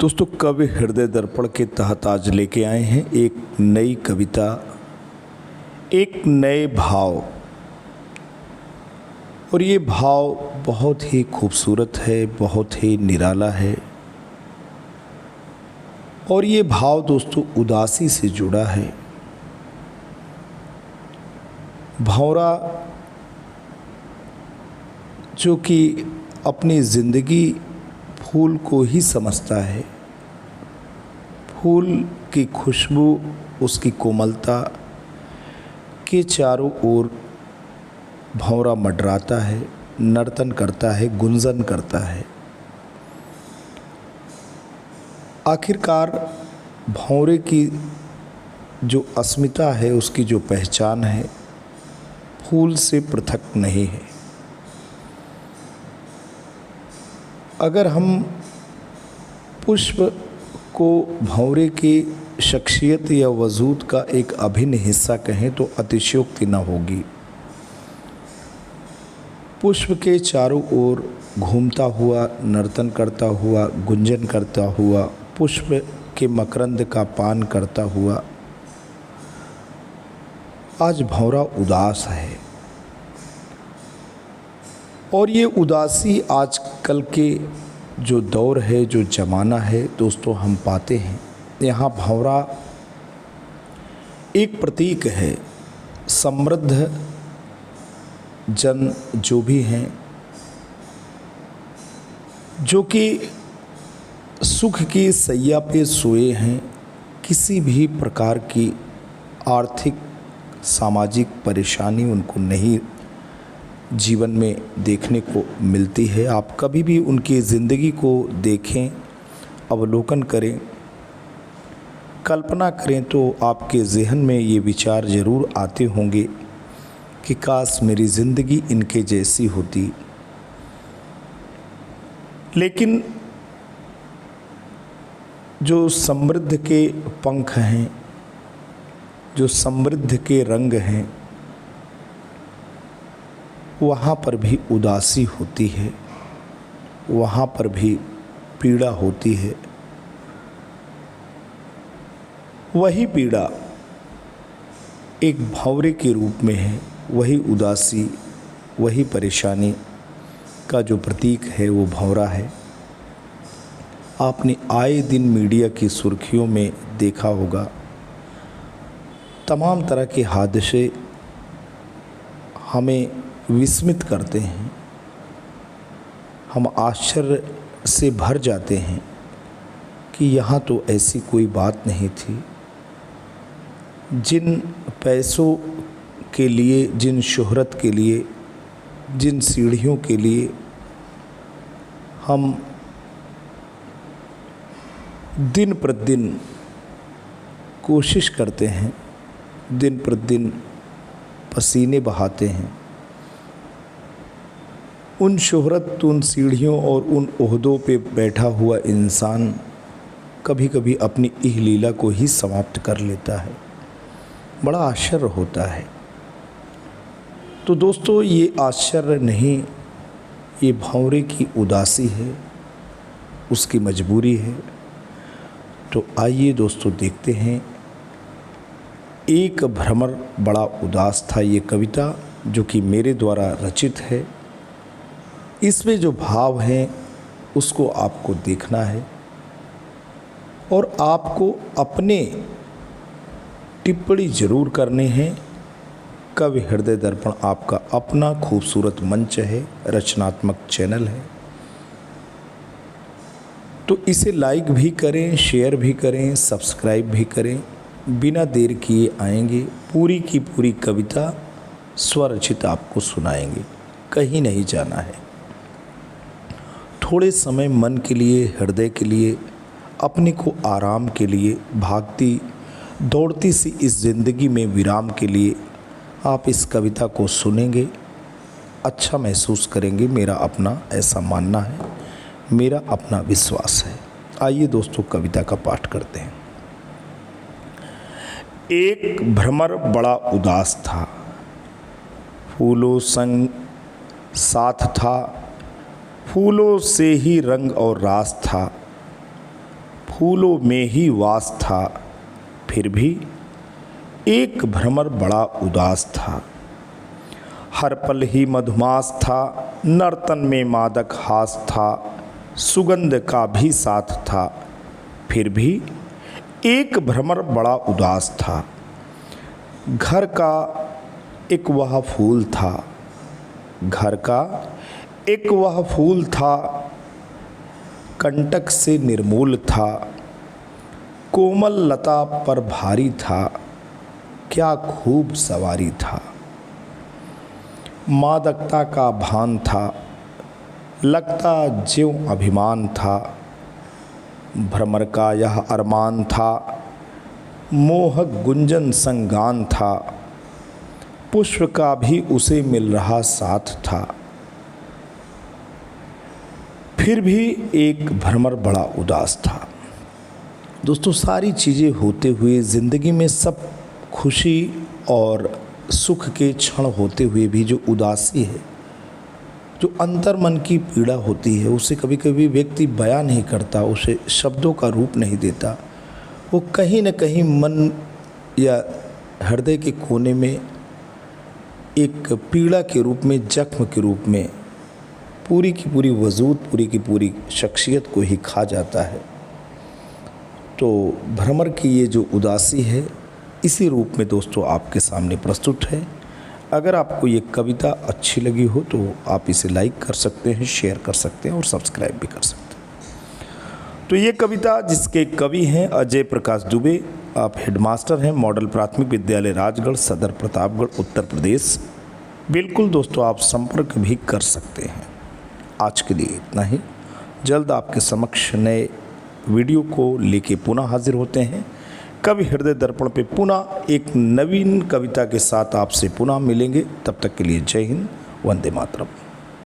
दोस्तों, कवि हृदय दर्पण के तहत आज लेके आए हैं एक नई कविता, एक नए भाव। और ये भाव बहुत ही खूबसूरत है, बहुत ही निराला है। और ये भाव दोस्तों उदासी से जुड़ा है। भंवरा जो कि अपनी ज़िंदगी फूल को ही समझता है, फूल की खुशबू, उसकी कोमलता के चारों ओर भंवरा मंडराता है, नर्तन करता है, गुंजन करता है। आखिरकार भंवरे की जो अस्मिता है, उसकी जो पहचान है, फूल से पृथक नहीं है। अगर हम पुष्प को भंवरे की शख्सियत या वजूद का एक अभिन्न हिस्सा कहें तो अतिशयोक्ति न होगी। पुष्प के चारों ओर घूमता हुआ, नर्तन करता हुआ, गुंजन करता हुआ, पुष्प के मकरंद का पान करता हुआ आज भंवरा उदास है। और ये उदासी आजकल के जो दौर है, जो ज़माना है दोस्तों, हम पाते हैं यहाँ भंवरा एक प्रतीक है। समृद्ध जन जो भी हैं, जो कि सुख की सैया पे सोए हैं, किसी भी प्रकार की आर्थिक सामाजिक परेशानी उनको नहीं जीवन में देखने को मिलती है। आप कभी भी उनकी ज़िंदगी को देखें, अवलोकन करें, कल्पना करें तो आपके ज़हन में ये विचार ज़रूर आते होंगे कि काश मेरी ज़िंदगी इनके जैसी होती। लेकिन जो समृद्ध के पंख हैं, जो समृद्ध के रंग हैं, वहाँ पर भी उदासी होती है, वहाँ पर भी पीड़ा होती है। वही पीड़ा एक भंवरे के रूप में है, वही उदासी, वही परेशानी का जो प्रतीक है वो भंवरा है। आपने आए दिन मीडिया की सुर्खियों में देखा होगा, तमाम तरह के हादसे हमें विस्मित करते हैं। हम आश्चर्य से भर जाते हैं कि यहाँ तो ऐसी कोई बात नहीं थी। जिन पैसों के लिए, जिन शोहरत के लिए, जिन सीढ़ियों के लिए हम दिन प्रतिदिन कोशिश करते हैं, दिन प्रतिदिन पसीने बहाते हैं, उन शोहरत, उन सीढ़ियों और उन ओहदों पे बैठा हुआ इंसान कभी कभी अपनी इह लीला को ही समाप्त कर लेता है। बड़ा आश्चर्य होता है। तो दोस्तों, ये आश्चर्य नहीं, ये भंवरे की उदासी है, उसकी मजबूरी है। तो आइए दोस्तों देखते हैं। एक भ्रमर बड़ा उदास था, ये कविता जो कि मेरे द्वारा रचित है। इसमें जो भाव हैं उसको आपको देखना है और आपको अपने टिप्पणी ज़रूर करने हैं। कवि हृदय दर्पण आपका अपना खूबसूरत मंच है, रचनात्मक चैनल है। तो इसे लाइक भी करें, शेयर भी करें, सब्सक्राइब भी करें। बिना देर किए आएंगे, पूरी की पूरी कविता स्वरचित आपको सुनाएंगे। कहीं नहीं जाना है। थोड़े समय मन के लिए, हृदय के लिए, अपने को आराम के लिए, भागती दौड़ती सी इस ज़िंदगी में विराम के लिए आप इस कविता को सुनेंगे, अच्छा महसूस करेंगे। मेरा अपना ऐसा मानना है, मेरा अपना विश्वास है। आइए दोस्तों कविता का पाठ करते हैं। एक भ्रमर बड़ा उदास था, फूलों संग साथ था, फूलों से ही रंग और रास था। फूलों में ही वास था, फिर भी एक भ्रमर बड़ा उदास था। हर पल ही मधुमास था, नर्तन में मादक हास था, सुगंध का भी साथ था, फिर भी एक भ्रमर बड़ा उदास था। घर का एक वह फूल था, घर का एक वह फूल था, कंटक से निर्मूल था, कोमल लता पर भारी था, क्या खूब सवारी था। मादकता का भान था, लगता ज्यों अभिमान था, भ्रमर का यह अरमान था, मोहक गुंजन संगान था, पुष्प का भी उसे मिल रहा साथ था, फिर भी एक भ्रमर बड़ा उदास था। दोस्तों, सारी चीज़ें होते हुए ज़िंदगी में सब खुशी और सुख के क्षण होते हुए भी जो उदासी है, जो अंतर्मन की पीड़ा होती है, उसे कभी कभी व्यक्ति बयां नहीं करता, उसे शब्दों का रूप नहीं देता। वो कहीं न कहीं मन या हृदय के कोने में एक पीड़ा के रूप में, जख्म के रूप में पूरी की पूरी वजूद, पूरी की पूरी शख्सियत को ही खा जाता है। तो भ्रमर की ये जो उदासी है, इसी रूप में दोस्तों आपके सामने प्रस्तुत है। अगर आपको ये कविता अच्छी लगी हो तो आप इसे लाइक कर सकते हैं, शेयर कर सकते हैं और सब्सक्राइब भी कर सकते हैं। तो ये कविता जिसके कवि हैं अजय प्रकाश दुबे, आप हेडमास्टर हैं मॉडल प्राथमिक विद्यालय राजगढ़, सदर प्रतापगढ़, उत्तर प्रदेश। बिल्कुल दोस्तों, आप संपर्क भी कर सकते हैं। आज के लिए इतना ही। जल्द आपके समक्ष नए वीडियो को लेके पुनः हाजिर होते हैं। कवि हृदय दर्पण पे पुनः एक नवीन कविता के साथ आपसे पुनः मिलेंगे। तब तक के लिए जय हिंद, वंदे मातरम।